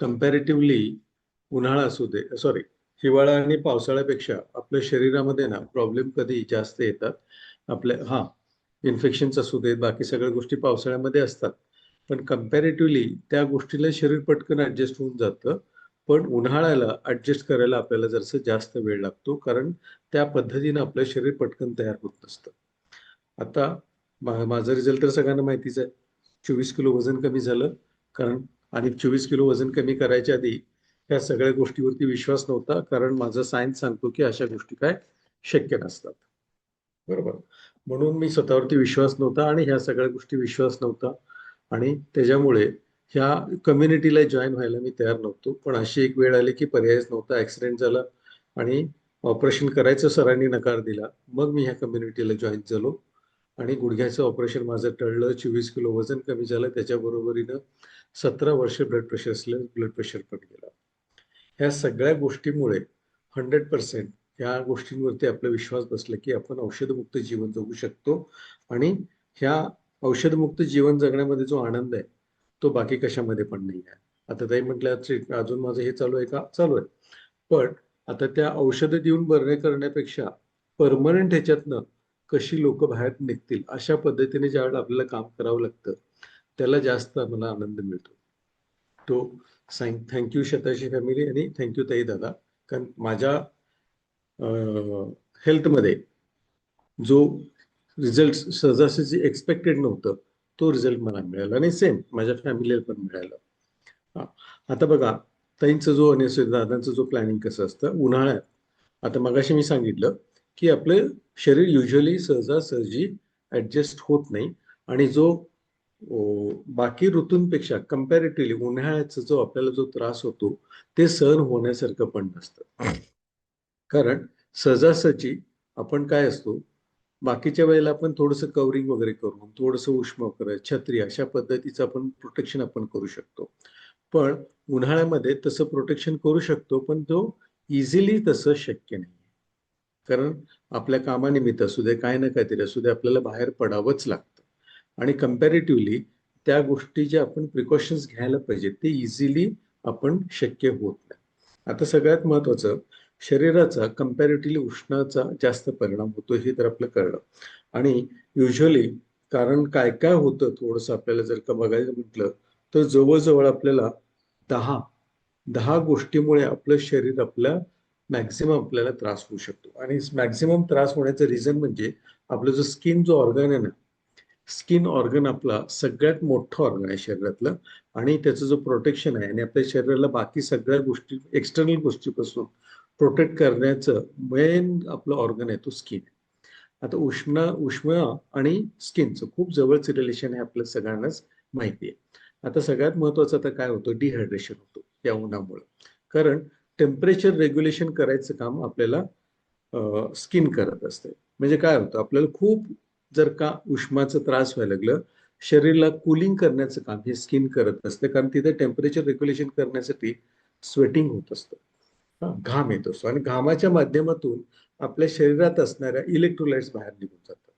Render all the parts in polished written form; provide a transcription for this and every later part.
Comparatively उन्हाळा असू दे, sorry, हिवाळा आणि पावसाळ्यापेक्षा आपल्या शरीरामध्ये ना प्रॉब्लेम कधी जास्त येतात. आपल्या इन्फेक्शन्स असू देत, बाकी सगळ्या गोष्टी पावसाळ्यामध्ये असतात. पण कम्पॅरेटिव्हली त्या गोष्टीला शरीर पटकन ऍडजस्ट होऊन जातं. पण उन्हाळ्याला ऍडजस्ट करायला आपल्याला जरासं जास्त वेळ लागतो, कारण त्या पद्धतीनं आपलं शरीर पटकन तयार होत नसतं. आता माझा रिझल्ट तर सगळ्यांना माहितीच आहे. 24 किलो वजन कमी झालं. कारण आणि 24 किलो वजन कमी करायच्या आधी ह्या सगळ्या गोष्टीवरती विश्वास नव्हता, कारण माझा सायन्स सांगतो की अशा गोष्टी काय शक्य नसतात. बरोबर. म्हणून मी स्वतःवरती विश्वास नव्हता आणि ह्या सगळ्या गोष्टी विश्वास नव्हता. आणि त्याच्यामुळे ह्या कम्युनिटीला जॉईन व्हायला मी तयार नव्हतो. पण अशी एक वेळ आली की पर्यायच नव्हता. ऍक्सिडेंट झाला आणि ऑपरेशन करायचं सरांनी नकार दिला. मग मी ह्या कम्युनिटीला जॉईन झालो आणि गुडघ्याचं ऑपरेशन माझं टळलं. 24 किलो वजन कमी झालं. त्याच्या बरोबरीनं 17 वर्ष ब्लड प्रेशर असलं, ब्लड प्रेशर पण गेला. ह्या सगळ्या गोष्टीमुळे 100% ह्या गोष्टींवरती आपला विश्वास बसला की आपण औषधमुक्त जीवन जगू शकतो. आणि ह्या औषधमुक्त जीवन जगण्यामध्ये जो आनंद आहे तो बाकी कशामध्ये पण नाही आहे. आता ताई म्हटलं अजून माझं हे चालू आहे का? चालू आहे. पण आता त्या औषधं देऊन बरे करण्यापेक्षा परमनंट ह्याच्यातनं कशी लोक बाहेर निघतील अशा पद्धतीने ज्यावेळेला आपल्याला काम करावं लागतं, त्याला जास्त मला आनंद मिळतो. तो थँक्यू शताशी फॅमिली आणि थँक्यू ताई दादा. कारण माझ्या हेल्थमध्ये जो रिझल्ट सहजासहजी एक्सपेक्टेड नव्हतं, तो रिझल्ट मला मिळाला आणि सेम माझ्या फॅमिलीला पण मिळाला. हा. आता बघा, ताईंचं जो आणि दादांचं जो प्लॅनिंग कसं असतं उन्हाळ्यात. आता मगाशी मी सांगितलं की आपलं शरीर युजली सहजासहजी ऍडजस्ट होत नाही. आणि जो बाकी ऋतूंपेक्षा कम्पॅरेटिव्हली उन्हाळ्याचा जो आपल्याला जो त्रास होतो ते सहन होण्यासारखं पण नसतं. कारण सहजासहजी आपण काय असतो, बाकीच्या वेळेला आपण थोडंसं कव्हरिंग वगैरे करून, थोडंसं उष्म वगैरे, छत्री अशा पद्धतीचं आपण प्रोटेक्शन आपण करू शकतो. पण उन्हाळ्यामध्ये तसं प्रोटेक्शन करू शकतो, पण तो इझिली तसं शक्य नाही. कारण आपल्या कामानिमित्त असू दे, काय ना काहीतरी असू दे, आपल्याला बाहेर पडावंच लागतं. आणि कम्पॅरेटिव्हली त्या गोष्टी ज्या आपण प्रिकॉशन्स घ्यायला पाहिजे ते इझिली आपण शक्य होत नाही. आता सगळ्यात महत्वाचं, शरीराचा कम्पॅरेटिव्हली उष्णाचा जास्त परिणाम होतो हे तर आपलं कळलं. आणि युजली कारण काय काय होतं थोडंसं आपल्याला जर का बघायला म्हटलं तर जवळजवळ आपल्याला 10 गोष्टीमुळे आपलं शरीर मॅक्झिमम आपल्याला त्रास होऊ शकतो. आणि मॅक्झिमम त्रास होण्याचं रिझन म्हणजे आपलं जो स्किन जो ऑर्गन आहे ना, स्किन ऑर्गन आपला सगळ्यात मोठं ऑर्गन आहे शरीरातलं. आणि त्याचं जो प्रोटेक्शन आहे आणि आपल्या शरीराला बाकी सगळ्या गोष्टी एक्सटर्नल गोष्टीपासून प्रोटेक्ट करण्याचं मेन आपलं ऑर्गन आहे तो स्किन. आता उष्ण आणि स्किनचं खूप जवळचं रिलेशन आहे आपल्या सगळ्यांनाच माहिती आहे. आता सगळ्यात महत्वाचं आता काय होतं, डिहायड्रेशन होतं या उन्हामुळे. कारण टेम्परेचर रेग्युलेशन करायचं काम आपल्याला स्किन करत असते. म्हणजे काय होतं, आपल्याला खूप जर का उष्माचा त्रास व्हायला लागलं, शरीराला कुलिंग करण्याचं काम हे स्किन करत असते. कारण तिथे टेम्परेचर रेग्युलेशन करण्यासाठी स्वेटिंग होत असतं, घाम येत असतो. आणि घामाच्या माध्यमातून आपल्या शरीरात असणाऱ्या इलेक्ट्रोलाइट्स बाहेर निघून जातात.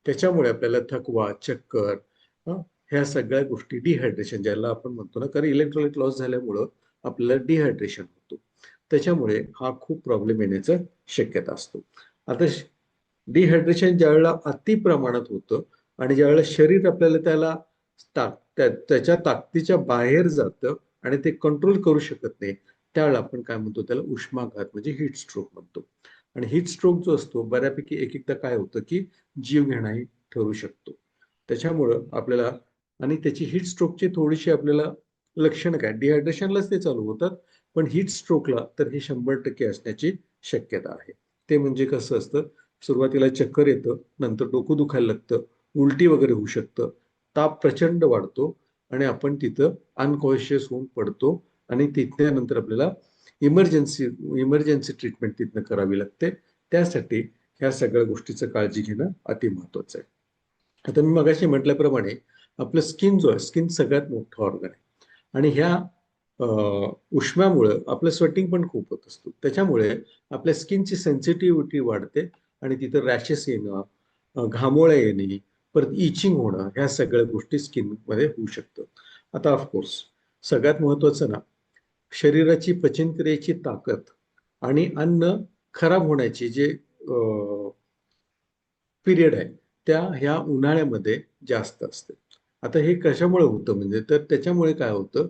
त्याच्यामुळे आपल्याला थकवा, चक्कर, ह्या सगळ्या गोष्टी, डिहायड्रेशन ज्याला आपण म्हणतो ना, कारण इलेक्ट्रोलाइट लॉस झाल्यामुळं आपल्याला डिहायड्रेशन होतो. त्याच्यामुळे हा खूप प्रॉब्लेम येण्याचं शक्यता असतो. आता डिहायड्रेशन ज्यावेळेला अति प्रमाणात होतं आणि ज्यावेळेला शरीर आपल्याला त्याच्या ताकदीच्या बाहेर जातं आणि ते कंट्रोल करू शकत नाही, त्यावेळेला आपण काय म्हणतो, त्याला उष्माघात म्हणजे हीट स्ट्रोक म्हणतो. आणि हीट स्ट्रोक जो असतो बऱ्यापैकी एकदा काय होतं की जीव घेणाही ठरू शकतो. त्याच्यामुळं आपल्याला, आणि त्याची हीट स्ट्रोकची थोडीशी आपल्याला लक्षणं काय, डिहायड्रेशनलाच ते चालू होतात, पण हीट स्ट्रोकला तर हे 100% असण्याची शक्यता आहे. ते म्हणजे कसं असतं, सुरुवातीला चक्कर येतं, नंतर डोकं दुखायला लागतं, उलटी वगैरे होऊ शकतं, ताप प्रचंड वाढतो आणि आपण तिथं अनकॉन्शियस होऊन पडतो. आणि तिथल्यानंतर आपल्याला इमर्जन्सी ट्रीटमेंट तिथनं करावी लागते. त्यासाठी ह्या सगळ्या गोष्टीचं काळजी घेणं अति महत्वाचं आहे. आता मी मगाशी म्हटल्याप्रमाणे आपलं स्किन जो आहे, स्किन सगळ्यात मोठं ऑर्गन आहे. आणि ह्या उष्म्यामुळं आपलं स्वेटिंग पण खूप होत असतो. त्याच्यामुळे आपल्या स्किनची सेन्सिटिव्हिटी वाढते आणि तिथं रॅशेस येणं, घामोळ्या येणे, परत इचिंग होणं, ह्या सगळ्या गोष्टी स्किनमध्ये होऊ शकतात. आता ऑफकोर्स सगळ्यात महत्वाचं ना, शरीराची पचनक्रियेची ताकद आणि अन्न खराब होण्याची जे पिरियड आहे त्या ह्या उन्हाळ्यामध्ये जास्त असते. आता हे कशामुळे होतं म्हणजे तर त्याच्यामुळे काय होतं,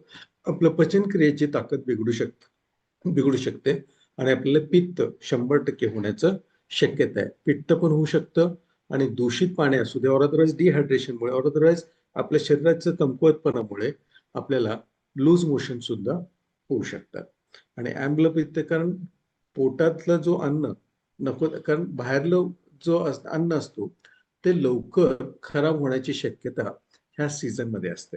आपलं पचनक्रियेची ताकद बिघडू शकते आणि आपल्याला पित्त 100% होण्याचं शक्यता आहे. पित्त पण होऊ शकतं आणि दूषित पाणी असू दे, और अदरवाईज डिहायड्रेशनमुळे, और अदरवाईज आपल्या शरीराचं कमकुवतपणामुळे आपल्याला लूज मोशन सुद्धा होऊ शकतात. आणि पित्त कारण पोटातलं जो अन्न नको, कारण बाहेरलं जो अन्न असतो ते लवकर खराब होण्याची शक्यता ह्या सीझन मध्ये असते.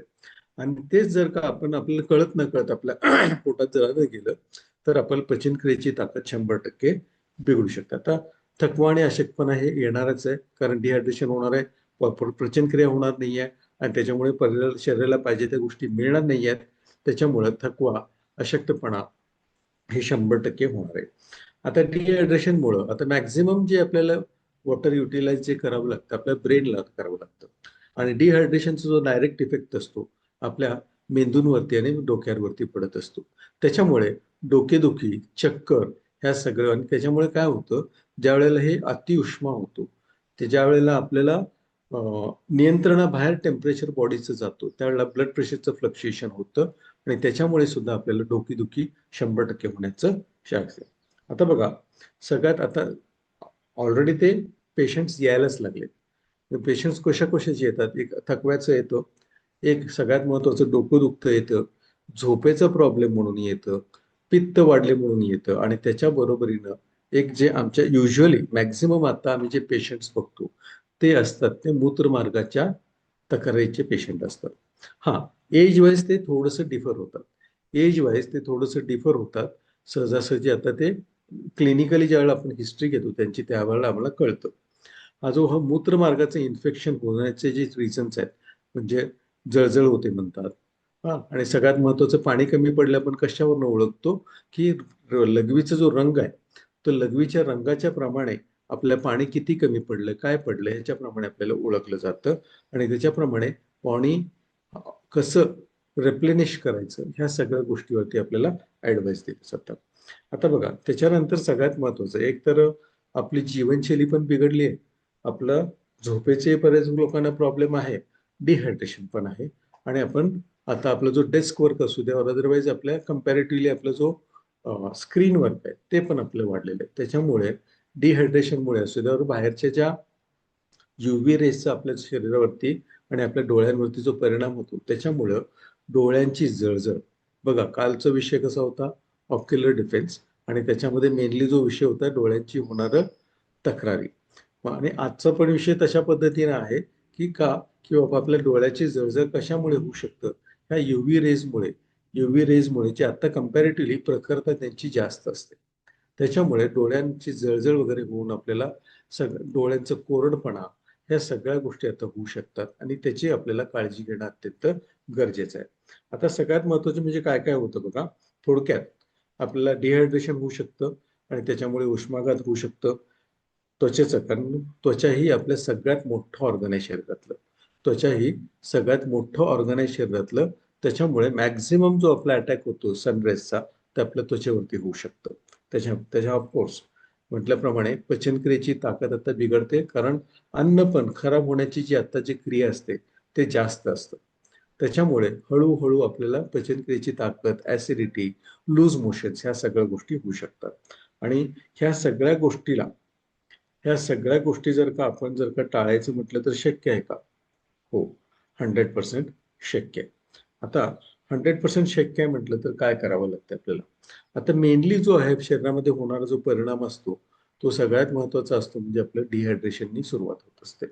आणि तेच जर का आपण आपल्याला कळत न कळत आपल्या पोटात जर अन्न गेलं तर आपण पचनक्रियेची ताकद 100% बिघडू शकते. आता थकवा आणि अशक्तपणा हे येणारच आहे, कारण डिहायड्रेशन होणार आहे, पचनक्रिया होणार नाही आहे आणि त्याच्यामुळे शरीराला पाहिजे त्या गोष्टी मिळणार नाही आहेत. त्याच्यामुळे थकवा, अशक्तपणा हे 100% होणार आहे. आता डिहायड्रेशनमुळं आता मॅक्झिमम जे आपल्याला वॉटर युटिलाइज जे करावं लागतं आपल्या ब्रेनला करावं लागतं. आणि डिहायड्रेशनचा जो डायरेक्ट इफेक्ट असतो आपल्या मेंदूंवरती आणि डोक्यावरती पडत असतो. त्याच्यामुळे डोकेदुखी, चक्कर ह्या सगळं, आणि त्याच्यामुळे काय होतं, ज्या वेळेला हे अतिउष्मा होतो ते ज्या वेळेला आपल्याला नियंत्रणाबाहेर टेम्परेचर बॉडीचं जातो त्यावेळेला ब्लड प्रेशरचं फ्लक्च्युएशन होतं आणि त्याच्यामुळे सुद्धा आपल्याला डोकेदुखी 100% होण्याचं चान्स आहे. आता बघा, सगळ्यात आता ऑलरेडी ते पेशंट्स यायलाच लागले. पेशंट्स कशाचे येतात, एक थकव्याचं येतं, एक सगळ्यात महत्वाचं डोकं दुखतं येतं, झोपेचा प्रॉब्लेम म्हणून येतं, पित्त वाढले म्हणून येतं आणि त्याच्या बरोबरीनं एक जे आमच्या युजली मॅक्झिमम आता आम्ही जे पेशंट्स बघतो ते असतात ते मूत्रमार्गाच्या तक्रारीचे पेशंट असतात. हा, एज वाईज ते थोडंसं डिफर होतात. एज वाईज ते थोडंसं डिफर होतात. सहजासहजी आता ते क्लिनिकली ज्यावेळेला आपण हिस्ट्री घेतो त्यांची त्यावेळेला आम्हाला कळतं. हा मूत्रमार्गाचं इन्फेक्शन होण्याचे जे रिझन्स आहेत, म्हणजे जळजळ होते म्हणतात. हा, आणि सगळ्यात महत्वाचं पाणी कमी पडलं आपण कशावरनं ओळखतो, की लघवीचा जो रंग आहे तो लघवीच्या रंगाच्या प्रमाणे आपल्या पाणी किती कमी पडलं, काय पडलं याच्याप्रमाणे आपल्याला ओळखलं जातं आणि त्याच्याप्रमाणे पाणी कसं रिप्लेनिश करायचं ह्या सगळ्या गोष्टीवरती आपल्याला ऍडवाइस दिले जातात. आता बघा, त्याच्यानंतर सगळ्यात महत्वाचं एक तर आपली जीवनशैली पण बिघडली आहे, आपलं झोपेचे बरेच लोकांना प्रॉब्लेम आहे, डिहायड्रेशन पण आहे आणि आपण आता आपला जो डेस्क वर्क असू द्या, अदरवाईज आपल्या कम्पॅरेटिव्हली आपला जो स्क्रीन वर्क आहे ते पण आपलं वाढलेलं आहे. त्याच्यामुळे डिहायड्रेशनमुळे असू द्या, बाहेरच्या ज्या युव्ही रेसचा आपल्या शरीरावरती आणि आपल्या डोळ्यांवरती जो परिणाम होतो त्याच्यामुळं डोळ्यांची जळजळ. बघा, कालचा विषय कसा होता, ऑक्युलर डिफेन्स, आणि त्याच्यामध्ये मेनली जो विषय होता डोळ्यांची होणारं तक्रारी. आणि आजचा पण विषय तशा पद्धतीने आहे की का, की बाबा आपल्या डोळ्याची जळजळ कशामुळे होऊ शकतं, ह्या युव्ही रेजमुळे जे आता कम्पॅरेटिव्हली प्रखरता त्यांची जास्त असते. त्याच्यामुळे डोळ्यांची जळजळ वगैरे होऊन आपल्याला डोळ्यांचं कोरडपणा ह्या सगळ्या गोष्टी आता होऊ शकतात आणि त्याची आपल्याला काळजी घेणं अत्यंत गरजेचं आहे. आता सगळ्यात महत्वाचं म्हणजे काय काय होतं बघा, थोडक्यात आपल्याला डिहायड्रेशन होऊ शकतं आणि त्याच्यामुळे उष्माघात होऊ शकतं. त्वचेचं, कारण त्वचा ही आपल्या सगळ्यात मोठं ऑर्गन आहे शरीरातलं. त्वचा ही सगळ्यात मोठं ऑर्गन आहे शरीरातलं. त्याच्यामुळे मॅक्झिमम जो आपला अटॅक होतो सनराईजचा ते आपल्या त्वचेवरती होऊ शकतं. त्याच्या ऑफकोर्स म्हटल्याप्रमाणे पचनक्रियेची ताकद आता बिघडते, कारण अन्न पण खराब होण्याची जी आता जी क्रिया असते ते जास्त असतं. त्याच्यामुळे हळूहळू आपल्याला पचनक्रियेची ताकद, ऍसिडिटी, लूज मोशन्स ह्या सगळ्या गोष्टी होऊ शकतात. आणि ह्या सगळ्या गोष्टीला ह्या सगळ्या गोष्टी जर का आपण जर का टाळायचं म्हटलं तर शक्य आहे का? हो, 100% शक्य आहे. आता 100% शक्य आहे म्हटलं तर काय करावं लागतं आपल्याला? आता मेनली जो आहे शरीरामध्ये होणारा जो परिणाम असतो तो सगळ्यात महत्वाचा असतो, म्हणजे आपलं डिहायड्रेशननी सुरुवात होत असते.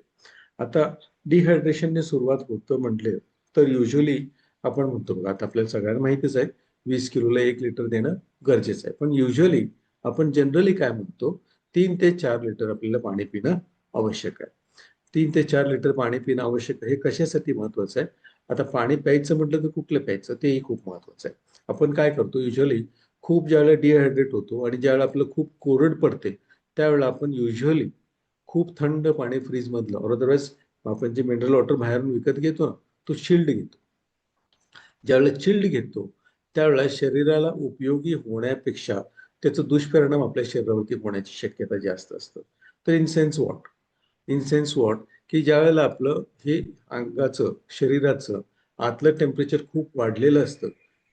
आता डिहायड्रेशनने सुरुवात होतं म्हटले तर युजली आपण म्हणतो बघा, आता आपल्याला सगळ्यांना माहितीच आहे 20 किलोला 1 लिटर देणं गरजेचं आहे, पण युजली आपण जनरली काय म्हणतो, 3 ते 4 लिटर आपल्याला पाणी पिणं आवश्यक आहे. 3 ते 4 लिटर पाणी पिणं आवश्यक आहे. हे कशासाठी महत्वाचं आहे? आता पाणी प्यायचं म्हटलं तर कुठलं प्यायचं तेही खूप महत्वाचं आहे. आपण काय करतो युजली, खूप ज्यावेळेला डिहायड्रेट होतो आणि ज्यावेळेला आपलं खूप कोरड पडते त्यावेळेला आपण युजली खूप थंड पाणी फ्रीज मधलं, और अदरवाईज आपण जे मिनरल वॉटर बाहेरून विकत घेतो ना तो चिल्ड घेतो. ज्यावेळेला चिल्ड घेतो त्यावेळेला शरीराला उपयोगी होण्यापेक्षा त्याचा दुष्परिणाम आपल्या शरीरावरती होण्याची शक्यता जास्त असतं. तर इन सेन्स वॉट की ज्या वेळेला आपलं हे अंगाचं शरीराचं आतलं टेम्परेचर खूप वाढलेलं असतं,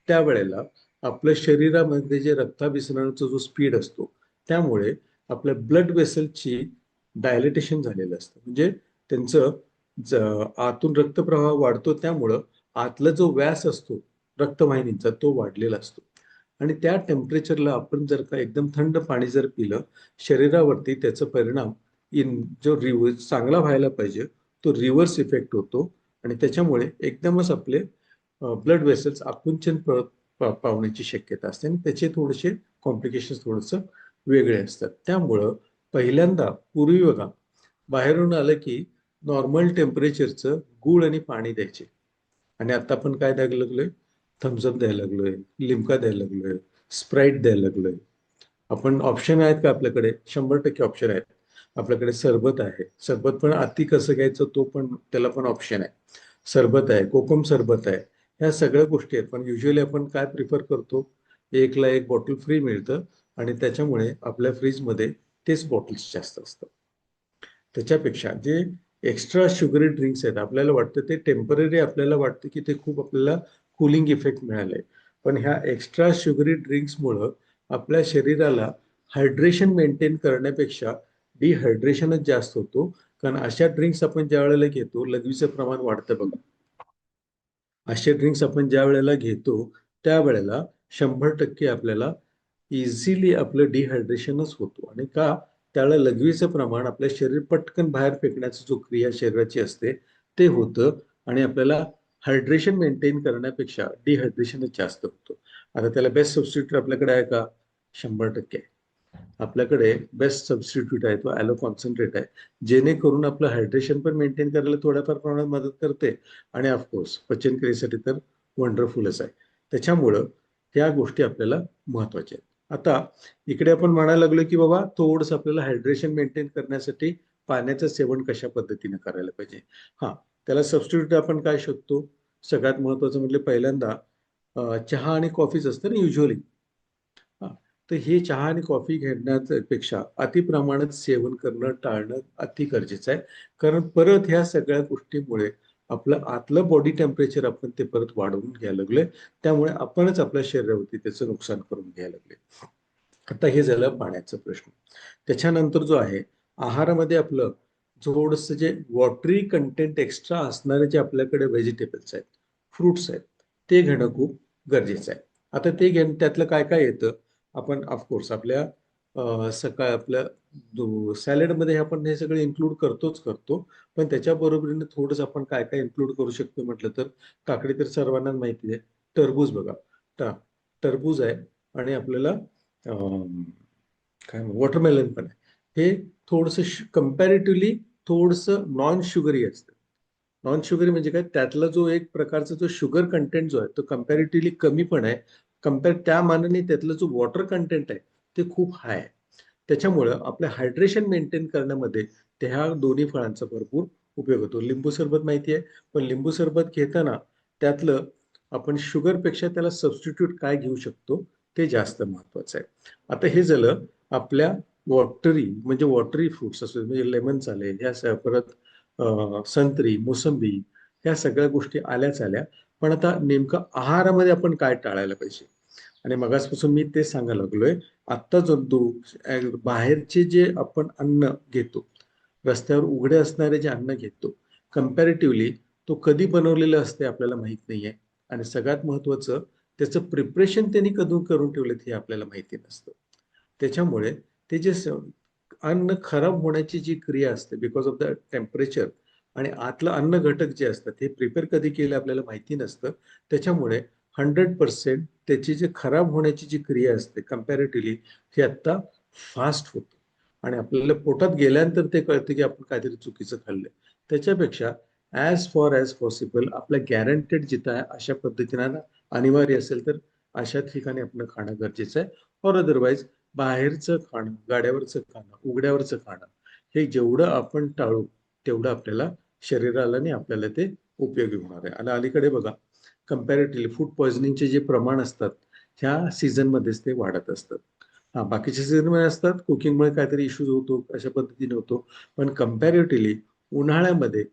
त्यावेळेला आपल्या शरीरामध्ये जे रक्ताभिसरणाचा जो स्पीड असतो, त्यामुळे आपल्या ब्लड वेसलची डायलेटेशन झालेलं असतं. म्हणजे त्यांचं आतून रक्तप्रवाह वाढतो, त्यामुळं आतला जो व्यास असतो रक्तवाहिनीचा तो वाढलेला असतो. आणि त्या टेम्परेचरला आपण जर का एकदम थंड पाणी जर पिलं, शरीरावरती त्याचा परिणाम जो रिव्हर्स चांगला व्हायला पाहिजे तो रिव्हर्स इफेक्ट होतो. आणि त्याच्यामुळे एकदमच आपले ब्लड वेसल्स आकुंचन पावण्याची शक्यता असते आणि त्याचे थोडेसे कॉम्प्लिकेशन थोडंसं वेगळे असतात. त्यामुळं पहिल्यांदा पूर्वी बघा, बाहेरून आलं की नॉर्मल टेम्परेचरचं गूळ आणि पाणी द्यायचे. आणि आता आपण काय द्यायला लागलोय? थम्सअप द्यायला लागलोय, लिम्का द्यायला लागलोय, स्प्राईट द्यायला लागलोय. आपण ऑप्शन आहेत का आपल्याकडे? 100% ऑप्शन आहेत. आपल्याकडे सरबत आहे. सरबत पण अति कसं घ्यायचं तो पण त्याला पण ऑप्शन आहे. सरबत आहे, कोकम सरबत आहे. ह्या सगळ्या गोष्टी आहेत. पण युजली आपण काय प्रिफर करतो? एकला एक बॉटल फ्री मिळतं आणि त्याच्यामुळे आपल्या फ्रीजमध्ये तेच बॉटल्स जास्त असतात. त्याच्यापेक्षा जे एक्स्ट्रा शुगरी ड्रिंक्स आहेत, आपल्याला वाटतं ते टेम्पररी, आपल्याला वाटतं की ते खूप आपल्याला कुलिंग इफेक्ट मिळालाय. पण ह्या एक्स्ट्रा शुगरी ड्रिंक्समुळं आपल्या शरीराला हायड्रेशन मेंटेन करण्यापेक्षा डिहायड्रेशनच जास्त होतो. कारण अशा ड्रिंक्स आपण ज्या वेळेला घेतो, लघवीचं प्रमाण वाढतं बघा. असे ड्रिंक्स आपण ज्या वेळेला घेतो, त्यावेळेला 100% आपल्याला इझिली आपलं डिहायड्रेशनच होतो. आणि का? त्यावेळेला लघवीचं प्रमाण आपल्या शरीर पटकन बाहेर फेकण्याची जो क्रिया शरीराची असते ते होतं आणि आपल्याला हायड्रेशन मेंटेन करण्यापेक्षा डिहायड्रेशनच जास्त होतं. आता त्याला बेस्ट सबस्टिट्यूट आपल्याकडे आहे का? 100% आहे. आपल्याकडे बेस्ट सबस्टिट्यूट आहे तो ॲलो कॉन्सन्ट्रेट आहे, जेणेकरून आपलं हायड्रेशन पण मेंटेन करायला थोड्याफार प्रमाणात मदत करते आणि ऑफकोर्स पचनक्रियेसाठी तर वंडरफुलच आहे. त्याच्यामुळं त्या गोष्टी आपल्याला महत्वाच्या आहेत. आता इकडे आपण म्हणायला लागलो की बाबा थोडंसं आपल्याला हायड्रेशन मेंटेन करण्यासाठी पाण्याचं सेवन कशा पद्धतीने करायला पाहिजे. हा, त्याला सबस्टिट्यूट आपण काय शोधतो? सगळ्यात महत्वाचं म्हणजे पहिल्यांदा चहा आणि कॉफीच असतं ना युजली. हा, तर हे चहा आणि कॉफी घेण्यापेक्षा अति प्रमाणात सेवन करणं टाळणं अति गरजेचं आहे. कारण परत ह्या सगळ्या गोष्टीमुळे आपलं आतलं बॉडी टेम्परेचर आपण ते परत वाढवून घ्यायला लागलोय. त्यामुळे आपणच आपल्या शरीरावरती त्याचं नुकसान करून घ्यायला लागले. आता हे झालं पाण्याचा प्रश्न. त्याच्यानंतर जो आहे आहारामध्ये आपलं थोडंसं जे वॉटरी कंटेंट एक्स्ट्रा असणारे जे आपल्याकडे व्हेजिटेबल्स आहेत, फ्रुट्स आहेत, ते घेणं खूप गरजेचं आहे. आता ते घेणं त्यातलं काय काय येतं? आपण ऑफकोर्स आपल्या सकाळ आपल्या सॅलडमध्ये आपण हे सगळं इन्क्लूड करतोच करतो. पण त्याच्या बरोबरीने थोडंसं आपण काय काय इन्क्लूड करू शकतो म्हटलं तर काकडी तर सर्वांना माहिती आहे. टरबूज बघा, टा- टरबूज आहे आणि आपल्याला काय वॉटरमेलन पण आहे. हे थोडंसं कम्पॅरेटिव्हली थोडंसं नॉन शुगरी असतं. नॉन शुगरी म्हणजे काय? त्यातला जो एक प्रकारचा जो शुगर कंटेंट जो आहे तो कम्पॅरेटिव्हली कमी पण आहे. त्या मानाने त्यातलं जो वॉटर कंटेंट आहे ते खूप हाय आहे. त्याच्यामुळं आपल्या हायड्रेशन मेंटेन करण्यामध्ये त्या दोन्ही फळांचा भरपूर उपयोग होतो. लिंबू सरबत माहिती आहे, पण लिंबू सरबत घेताना त्यातलं आपण शुगरपेक्षा त्याला सबस्टिट्यूट काय घेऊ शकतो ते जास्त महत्वाचं आहे. आता हे झालं आपल्या वॉटरी फ्रुट्स असो, म्हणजे लेमन चालेल, ह्या परत संत्री, मोसंबी, ह्या सगळ्या गोष्टी आल्याच आल्या. पण आता नेमकं आहारामध्ये आपण काय टाळायला पाहिजे? आणि मगासपासून मी ते सांगायला लागलोय. आत्ता जंतू बाहेरचे जे आपण अन्न घेतो, रस्त्यावर उघडे असणारे जे अन्न घेतो, कम्पॅरेटिव्हली तो कधी बनवलेलं असते आपल्याला माहित नाहीये. आणि सगळ्यात महत्वाचं त्याचं प्रिपरेशन त्यांनी कधी करून ठेवलेत हे आपल्याला माहिती नसतं. त्याच्यामुळे ते जे अन्न खराब होण्याची जी क्रिया असते बिकॉज ऑफ द टेम्परेचर आणि आतलं अन्न घटक जे असतात हे प्रिपेअर कधी केलं आपल्याला माहिती नसतं. त्याच्यामुळे 100% त्याची जी खराब होण्याची जी क्रिया असते कम्पॅरेटिव्हली ही आत्ता फास्ट होते आणि आपल्याला पोटात गेल्यानंतर ते कळतं की आपण काहीतरी चुकीचं खाल्लंय. त्याच्यापेक्षा ॲज फॉर ॲज पॉसिबल आपल्या गॅरंटेड जिथं आहे अशा पद्धतीनं अनिवार्य असेल तर अशा ठिकाणी आपण खाणं गरजेचं आहे. और अदरवाईज बाहेरचं खाणं, गाड्यावरचं खाणं, उघड्यावरचं खाणं हे जेवढं आपण टाळू तेवढं आपल्याला शरीराला आणि आपल्याला ते उपयोगी होणार आहे. आणि अलीकडे बघा, कम्पॅरेटिव्हली फूड पॉयझनिंगचे जे प्रमाण असतात ह्या सीझनमध्येच ते वाढत असतात. हा, बाकीच्या सीझनमध्ये असतात, कुकिंगमुळे काहीतरी इश्यूज होतो, अशा पद्धतीने होतो. पण कम्पॅरेटिव्हली उन्हाळ्यामध्ये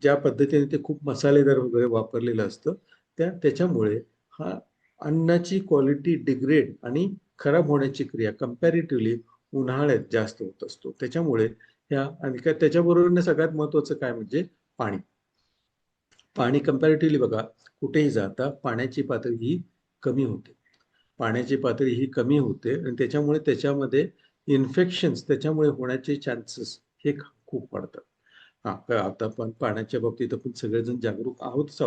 ज्या पद्धतीने ते खूप मसालेदार वगैरे वापरलेलं असतं, त्याच्यामुळे हा अन्नाची क्वालिटी डिग्रेड आणि खराब होण्याची क्रिया कम्पॅरेटिव्हली उन्हाळ्यात जास्त होत असतो. त्याच्यामुळे ह्या आणि त्याच्याबरोबर सगळ्यात महत्वाचं काय म्हणजे पाणी. पाणी कम्पॅरेटिव्हली बघा, कुठेही जाता पाण्याची पातळी ही कमी होते. पाण्याची पातळी ही कमी होते आणि त्याच्यामुळे त्याच्यामध्ये इन्फेक्शन्स त्याच्यामुळे होण्याचे चान्सेस हे खूप वाढतात. हा, आता पण पाण्याच्या बाबतीत आपण सगळेजण जागरूक आहोत,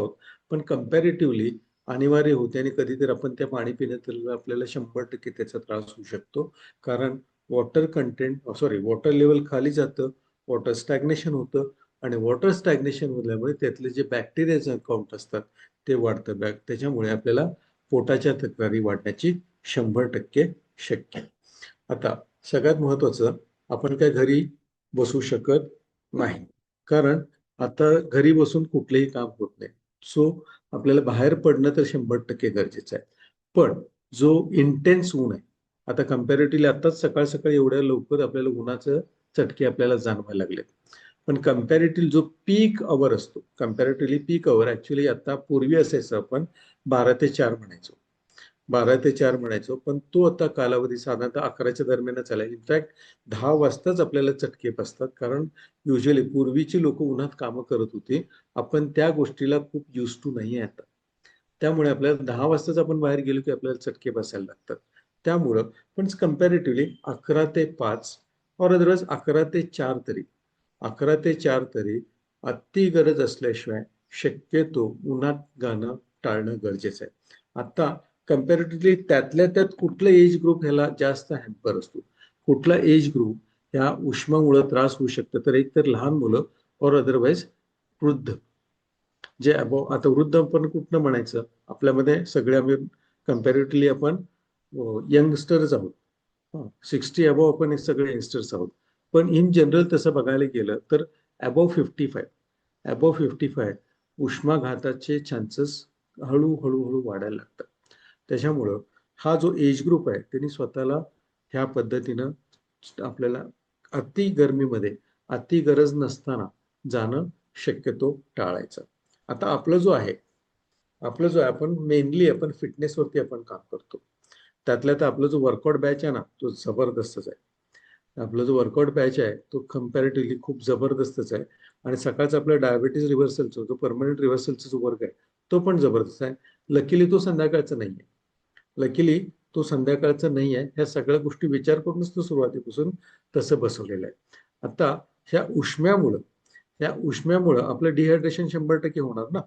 पण कम्पॅरेटिव्हली अनिवार्य होते आणि कधीतरी आपण त्या पाणी पिण्यात आपल्याला 100% त्याचा त्रास होऊ शकतो. कारण वॉटर कंटेंट वॉटर लेवल खाली जातं, वॉटर स्टॅग्नेशन होतं आणि वॉटर स्टॅग्नेशन होण्यामुळे त्यातले जे बॅक्टेरियाचे काउंट असतात ते वाढतं. त्याच्यामुळे आपल्याला पोटाच्या तक्रारी वाढण्याची 100% शक्य आहे. आता सगळ्यात महत्वाचं, आपण काय घरी बसू शकत नाही, कारण आता घरी बसून कुठलेही काम होत नाही. सो आपल्याला बाहेर पडणं तर 100% गरजेचं आहे. पण जो इंटेन्स ऊन आहे, आता कम्पॅरेटिव्हली आताच सकाळ सकाळी एवढ्या लवकर आपल्याला उन्हाचं चटके आपल्याला जाणवायला लागलेत. पण कम्पॅरेटिव्हली जो पीक अवर असतो, कम्पॅरेटिव्हली पीक अवर ऍक्च्युली आता पूर्वी असायचं आपण 12 ते 4 म्हणायचो. 12 ते 4 म्हणायचो, पण तो आता कालावधी साधारणतः 11च्या दरम्यानच आला. इनफॅक्ट 10 वाजताच आपल्याला चटके बसतात, कारण युजली पूर्वीची लोक उन्हात कामं करत होती. आपण त्या गोष्टीला खूप युज टू नाही आहे आता. त्यामुळे आपल्याला 10 वाजताच आपण बाहेर गेलो की आपल्याला चटके बसायला लागतात. त्यामुळं पण कम्पॅरेटिव्हली 11 ते 5 और अदरवाईज 11 ते 4 तरी 11 ते 4 तरी अति गरज असल्याशिवाय शक्यतो उन्हात जाणं टाळणं गरजेचं आहे. आता कम्पॅरेटिव्हली त्यातल्या त्यात कुठला एज ग्रुप ह्याला जास्त हॅम्पर असतो, कुठला एज ग्रुप ह्या उष्मामुळे त्रास होऊ शकतं, तर एक तर लहान मुलं और अदरवाईज वृद्ध. जे अबोव, आता वृद्ध आपण कुठनं म्हणायचं, आपल्यामध्ये सगळे आम्ही कम्पॅरेटिव्हली आपण यंगस्टर्स आहोत. 60 अबोव आपण हे सगळे यंगस्टर्स आहोत. पण इन जनरल तसं बघायला गेलं तर अबोव 55 उष्माघाताचे चान्सेस हळूहळू वाढायला लागतात. त्याच्यामुळं हा जो एज ग्रुप आहे त्यांनी स्वतःला ह्या पद्धतीनं आपल्याला अति गरमीमध्ये अति गरज नसताना जाणं शक्यतो टाळायचं. आता आपलं जो आहे आपण मेनली आपण फिटनेसवरती आपण काम करतो. त्यातल्या तर आपला जो वर्कआउट बॅच आहे ना, तो जबरदस्तच आहे. आपला जो वर्कआउट बॅच आहे तो कम्पॅरेटिव्हली खूप जबरदस्तच आहे. आणि सकाळचा आपला डायबिटीज रिव्हर्सलचा जो परमनंट रिव्हर्सलचा जो वर्क आहे तो पण जबरदस्त आहे. लकीली तो संध्याकाळचा नाही आहे. लकीली तो संध्याकाळचा नाही आहे. ह्या सगळ्या गोष्टी विचार करूनच तो सुरुवातीपासून तसं बसवलेलं आहे. आता ह्या उष्म्यामुळं आपलं डिहायड्रेशन 100% होणार ना.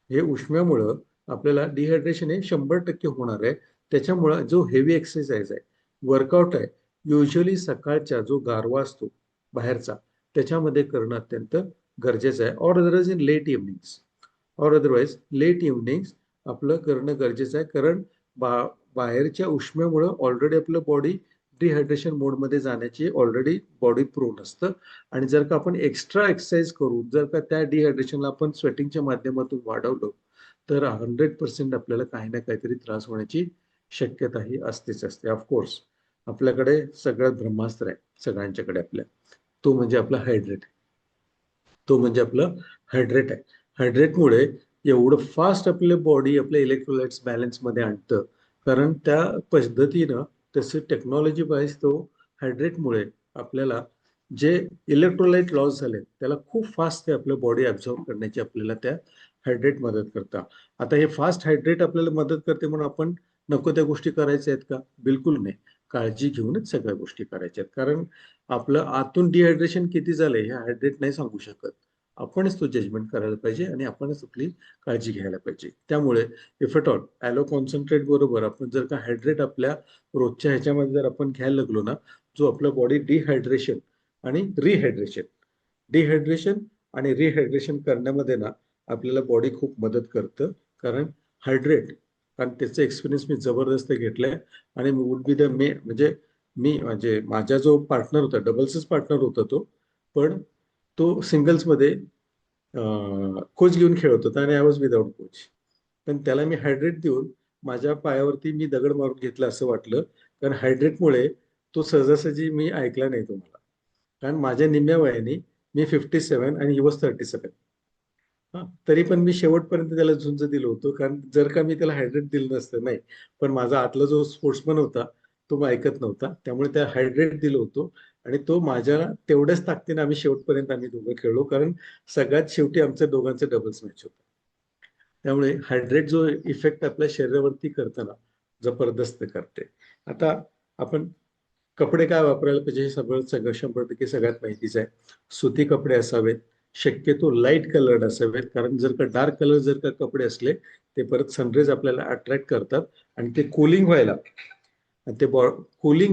हे उष्म्यामुळं आपल्याला डिहायड्रेशन हे 100% होणार आहे. त्याच्यामुळं जो हेवी एक्सरसाइज आहे, वर्कआउट आहे, युजली सकाळच्या जो गारवा असतो बाहेरचा त्याच्यामध्ये करणं अत्यंत गरजेचं आहे. ऑर अदरवाईज लेट इव्हनिंग्स आपलं करणं गरजेचं आहे. कारण बाहेरच्या उष्म्यामुळं ऑलरेडी आपलं बॉडी डिहायड्रेशन मोडमध्ये जाण्याची ऑलरेडी बॉडी प्रोन असतं. आणि जर का आपण एक्स्ट्रा एक्सरसाइज करू, जर का त्या डिहायड्रेशनला आपण स्वेटिंगच्या माध्यमातून वाढवलं, तर 100% आपल्याला काही ना काहीतरी त्रास होण्याची शक्यता ही असतेच असते. ऑफकोर्स आपल्याकडे सगळ्यात ब्रह्मास्त्र आहे सगळ्यांच्याकडे आपल्या, तो म्हणजे आपला हायड्रेट. तो म्हणजे आपलं हायड्रेट आहे. हायड्रेटमुळे एवढं फास्ट आपलं बॉडी आपल्या इलेक्ट्रोलाइट्स बॅलन्समध्ये आणतं, कारण त्या पद्धतीनं तसे टेक्नॉलॉजी वाईज तो हायड्रेटमुळे आपल्याला जे इलेक्ट्रोलाइट लॉस झाले त्याला खूप फास्ट ते आपलं बॉडी ऍब्झॉर्ब करण्याची आपल्याला त्या हायड्रेट मदत करतात. आता हे फास्ट हायड्रेट आपल्याला मदत करते म्हणून आपण नको त्या गोष्टी करायच्या आहेत का? बिलकुल नाही. काळजी घेऊनच सगळ्या गोष्टी करायच्या आहेत. कारण आपलं आतून डिहायड्रेशन किती झालंय हे हायड्रेट नाही सांगू शकत. आपणच तो जजमेंट करायला पाहिजे आणि आपणच आपली काळजी घ्यायला पाहिजे. त्यामुळे if at all aloe concentrate बरोबर आपण जर का हायड्रेट आपल्या रोजच्या ह्याच्यामध्ये जर आपण घ्यायला लागलो ना, जो आपलं बॉडी डिहायड्रेशन आणि डिहायड्रेशन आणि रिहायड्रेशन करण्यामध्ये ना आपल्याला बॉडी खूप मदत करतं. कारण हायड्रेट, कारण त्याचा एक्सपिरियन्स मी जबरदस्त घेतलाय. आणि वुड बी द म्हणजे माझा जो पार्टनर होता, डबल्सच पार्टनर होता तो, पण तो सिंगल्समध्ये कोच घेऊन खेळत होता आणि आय वॉज विदाउट कोच. पण त्याला मी हायड्रेट देऊन माझ्या पायावरती मी दगड मारून घेतला असं वाटलं, कारण हायड्रेटमुळे तो सहजासहजी मी ऐकला नाही तुम्हाला. कारण माझ्या निम्म्या वयाने मी 57 आणि ही वॉज 37. हा, तरी पण मी शेवटपर्यंत त्याला झुंज दिलं होतं, कारण जर का मी त्याला हायड्रेट दिलं नसतं नाही, पण माझा आतला जो स्पोर्ट्समन होता तो मग ऐकत नव्हता, त्यामुळे त्या हायड्रेट दिलं होतं. आणि तो माझ्या तेवढ्याच ताकदीने आम्ही दोघं खेळलो, कारण सगळ्यात शेवटी आमच्या दोघांचे डबल्स मॅच होतं. त्यामुळे हायड्रेट जो इफेक्ट आपल्या शरीरावरती करताना जबरदस्त करते. आता आपण कपडे काय वापरायला पाहिजे हे सगळं सगळं 100% सगळ्यात माहितीच आहे. सुती कपडे असावेत, शक्यतो लाईट कलर्ड असावेत, कारण जर का डार्क कलर जर का कपडे असले ते परत सनरेज आपल्याला अट्रॅक्ट करतात आणि ते कूलिंग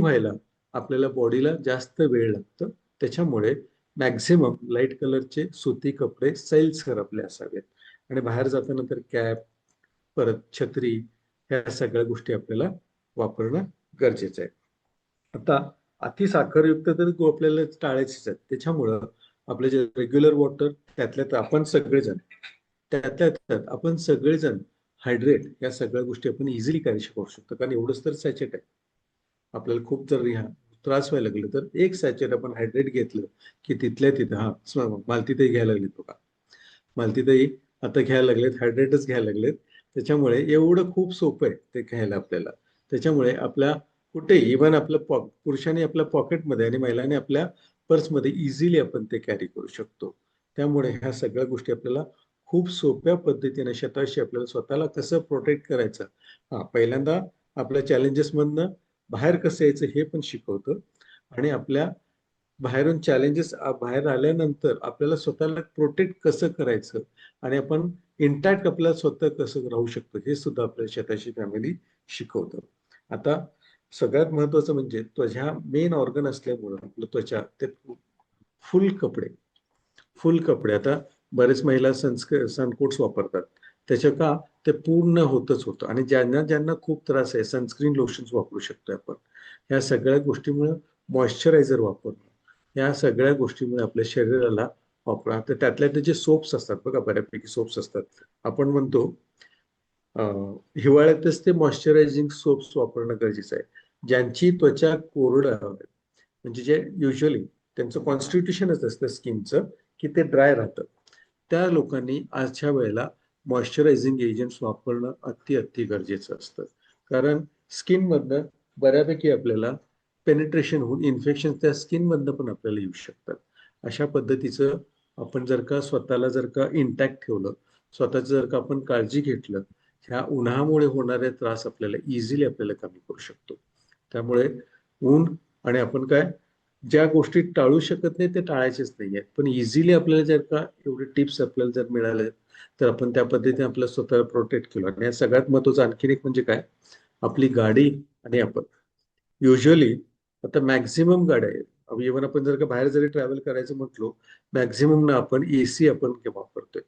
व्हायला आपल्याला बॉडीला जास्त वेळ लागतं. त्याच्यामुळे मॅक्झिमम लाईट कलरचे सुती कपडे सैलसर आपले असावेत. आणि बाहेर जाताना तर कॅप, परत छत्री, ह्या सगळ्या गोष्टी आपल्याला वापरणं गरजेचं आहे. आता अति साखरयुक्त तर आपल्याला टाळायचीच आहेत. त्याच्यामुळं आपले जे रेग्युलर वॉटर, त्यातल्या त्यात आपण सगळेजण हायड्रेट या सगळ्या गोष्टी आपण इझिली कॅरी करू शकतो, कारण एवढंच तर सॅचेट आहे. आपल्याला खूप जर त्रास व्हायला लागला तर एक सॅचेट आपण हायड्रेट घेतलं की तिथल्या तिथं, मालतीतही घ्यायला लागली बघा, मालतीतही आता घ्यायला लागलेत, हायड्रेटच घ्यायला लागलेत. त्याच्यामुळे एवढं खूप सोपं आहे ते घ्यायला आपल्याला. त्याच्यामुळे आपल्या कुठे इव्हन पुरुषांनी आपल्या पॉकेटमध्ये आणि महिलांनी आपल्या पर्समध्ये इझिली आपण ते कॅरी करू शकतो. त्यामुळे ह्या सगळ्या गोष्टी आपल्याला खूप सोप्या पद्धतीने शेताशी आपल्याला स्वतःला कसं प्रोटेक्ट करायचं, पहिल्यांदा आपल्या चॅलेंजेस मधनं बाहेर कसं यायचं हे पण शिकवतं. आणि आपल्या बाहेर आल्यानंतर आपल्याला स्वतःला प्रोटेक्ट कसं करायचं आणि आपण इंटॅक्ट आपल्याला स्वतः कसं राहू शकतो हे सुद्धा आपल्या शेताशी फॅमिली शिकवतं. आता सगळ्यात महत्वाचं म्हणजे त्वचा मेन ऑर्गन असल्यामुळं आपलं त्वचा ते फुल कपडे फुल कपडे आता बरेच महिला सनकोट्स वापरतात. त्याच्या का ते पूर्ण होतं आणि ज्यांना ज्यांना खूप त्रास आहे सनस्क्रीन लोशन्स वापरू शकतो आपण. ह्या सगळ्या गोष्टीमुळे मॉइश्चरायझर वापरणं, या सगळ्या गोष्टीमुळे आपल्या शरीराला वापरा. तर त्यातल्या त्याचे सोप्स असतात बघा, बऱ्यापैकी सोप्स असतात. आपण म्हणतो हिवाळ्यातच ते मॉइश्चरायझिंग सोप्स वापरणं गरजेचं आहे. ज्यांची त्वचा कोरडं हवं, म्हणजे जे युजली त्यांचं कॉन्स्टिट्यूशनच असतं स्किनचं की ते ड्राय राहतं, त्या लोकांनी आजच्या वेळेला मॉइश्चरायझिंग एजंट्स वापरणं अति अति गरजेचं असतं. कारण स्किनमधनं बऱ्यापैकी आपल्याला पेनिट्रेशन होऊन इन्फेक्शन त्या स्किनमधनं पण आपल्याला येऊ शकतात. अशा पद्धतीचं आपण जर का स्वतःला जर का इंटॅक्ट ठेवलं, स्वतःच जर का आपण काळजी घेतलं, ह्या उन्हामुळे होणारे त्रास आपल्याला इझिली आपल्याला कमी करू शकतो. त्यामुळे ऊन आणि आपण काय ज्या गोष्टी टाळू शकत नाही ते टाळायचेच नाहीये, पण इझिली आपल्याला जर का एवढे टिप्स आपल्याला जर मिळाले तर आपण त्या पद्धतीने आपल्या स्वतःला प्रोटेक्ट केलं. आणि या सगळ्यात महत्वाचं आणखीन एक म्हणजे काय, आपली गाडी आणि आपण युजली आता मॅक्झिमम गाड्या आहेत, इव्हन आपण जर का बाहेर जरी ट्रॅव्हल करायचं म्हटलो, मॅक्झिमम ना आपण एसी आपण वापरतोय.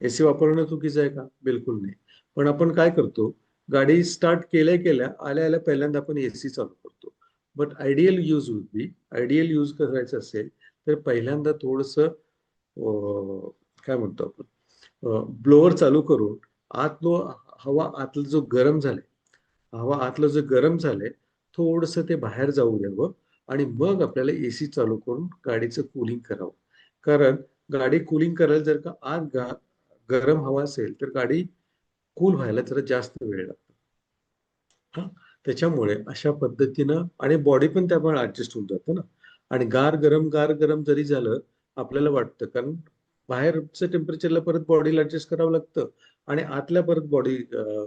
एसी वापरणं चुकीचं आहे का? बिलकुल नाही. पण आपण काय करतो, गाडी स्टार्ट केल्या केल्या आल्या आल्या पहिल्यांदा आपण एसी चालू करतो. बट आयडियल यूज करायचं असेल तर पहिल्यांदा थोडस काय म्हणतो आपण, ब्लोअर चालू करून आतलो हवा आतलं जो गरम झालाय हवा आतलं जे गरम झालंय थोडस ते बाहेर जाऊ द्यावं आणि मग आपल्याला एसी चालू करून गाडीचं कूलिंग करावं. कारण गाडी कूलिंग करायला जर का गरम हवा असेल तर गाडी कूल व्हायला जरा जास्त वेळ लागतो. हा, त्याच्यामुळे अशा पद्धतीनं आणि बॉडी पण त्यामुळे ऍडजस्ट होऊन जातं ना. आणि गार गरम जरी झालं आपल्याला वाटतं, कारण बाहेरच्या टेम्परेचरला परत बॉडीला ऍडजस्ट करावं लागतं आणि आतल्या परत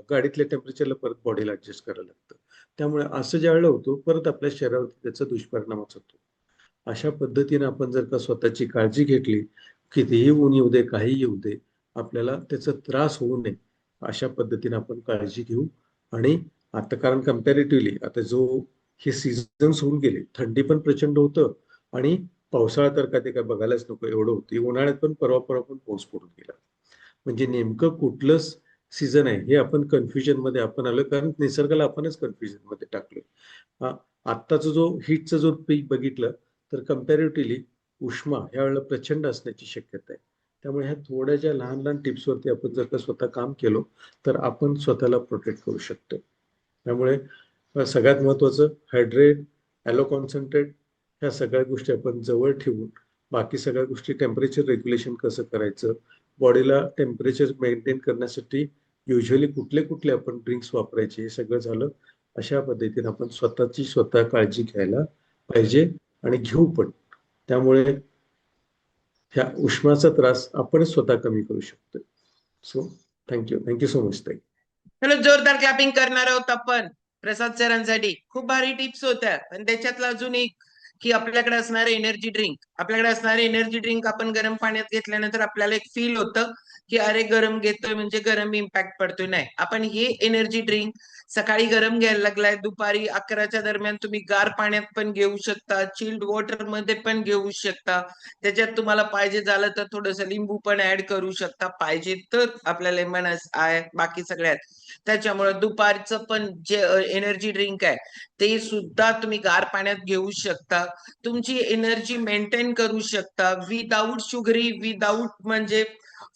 गाडीतल्या टेम्परेचरला परत बॉडीला ऍडजस्ट करावं लागतं. त्यामुळे असं ज्या वेळेला होतो परत आपल्या शरीरावरती त्याचा दुष्परिणामच होतो. अशा पद्धतीने आपण जर का स्वतःची काळजी घेतली, कितीही ऊन येऊ दे काही येऊ दे, आपल्याला त्याचा त्रास होऊ नये अशा पद्धतीने आपण काळजी घेऊ. आणि आता कारण कम्पॅरेटिव्हली आता जो हे सीझन होऊन गेले, थंडी पण प्रचंड होतं आणि पावसाळा तर का ते काय बघायलाच नको एवढं होतं. उन्हाळ्यात पण परवा परवा पण पाऊस पडून गेला. म्हणजे नेमकं कुठलं सीझन आहे हे आपण कन्फ्युजन मध्ये आपण आलो, कारण निसर्गाला आपणच कन्फ्युजन मध्ये टाकलो. आत्ताचा जो हिटचा जो पीक बघितलं तर कम्पॅरेटिव्हली उष्मा ह्या वेळेला प्रचंड असण्याची शक्यता आहे. त्यामुळे ह्या थोड्या ज्या लहान लहान टिप्सवरती आपण जर का स्वतः काम केलो तर आपण स्वतःला प्रोटेक्ट करू शकतो. त्यामुळे सगळ्यात महत्वाचं हायड्रेट, ॲलो कॉन्सन्ट्रेट, ह्या सगळ्या गोष्टी आपण जवळ ठेवून बाकी सगळ्या गोष्टी, टेम्परेचर रेग्युलेशन कसं करायचं, बॉडीला टेम्परेचर मेंटेन करण्यासाठी युजली कुठले कुठले आपण ड्रिंक्स वापरायचे, हे सगळं झालं. अशा पद्धतीने आपण स्वतःची स्वतः काळजी घ्यायला पाहिजे आणि घेऊ पण. त्यामुळे ह्या उष्माचा त्रास आपण स्वतः कमी करू शकतो. सो थँक्यू सो मच ताई. चलो जोरदार क्लॅपिंग करणार आहोत आपण प्रसाद सरांसाठी. खूप भारी टिप्स होत्या. पण त्याच्यातलं अजून एक, की आपल्याकडे असणारे एनर्जी ड्रिंक, आपल्याकडे असणारे एनर्जी ड्रिंक आपण गरम पाण्यात घेतल्यानंतर आपल्याला एक फील होतं की अरे गरम घेतोय म्हणजे गरम इम्पॅक्ट पडतोय. नाही, आपण हे एनर्जी ड्रिंक सकाळी गरम घ्यायला लागलाय, दुपारी 11च्या दरम्यान तुम्ही गार पाण्यात पण घेऊ शकता, चिल्ड वॉटर मध्ये पण घेऊ शकता. त्याच्यात तुम्हाला पाहिजे झालं तर थोडस लिंबू पण ऍड करू शकता, पाहिजे तर आपल्या लेमन आहे बाकी सगळ्यात. त्याच्यामुळे दुपारचं पण जे एनर्जी ड्रिंक आहे ते सुद्धा तुम्ही गार पाण्यात घेऊ शकता. तुमची एनर्जी मेंटेन करू शकता विदाऊट शुगरी, विदाऊट म्हणजे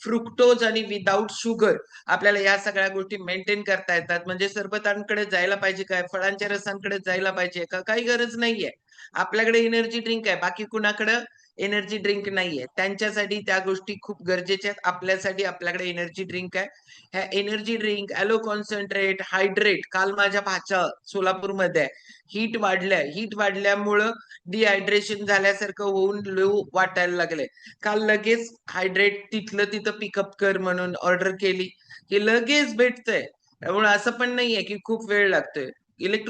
फ्रुक्टोज आणि विदाऊट शुगर. आपल्याला या सगळ्या गोष्टी मेंटेन करता येतात. म्हणजे सरबतांकडे जायला पाहिजे काय, फळांच्या रसांकडे जायला पाहिजे का, काही गरज नाहीये. आपल्याकडे एनर्जी ड्रिंक आहे, बाकी कुणाकडे एनर्जी ड्रिंक नाहीये. त्यांच्यासाठी त्या गोष्टी खूप गरजेच्या आहेत. आपल्यासाठी आपल्याकडे एनर्जी ड्रिंक आहे. ह्या energy drink, aloe concentrate, hydrate. काल माझ्या भाच्या सोलापूरमध्ये हीट वाढल्या, हीट वाढल्यामुळं डिहायड्रेशन झाल्यासारखं होऊन लो वाटायला लागले. काल लगेच हायड्रेट तिथलं तिथं पिकअप कर म्हणून ऑर्डर केली, की लगेच भेटतंय. त्यामुळे असं पण नाहीये की खूप वेळ लागतोय. इलेक्ट्रॉनिक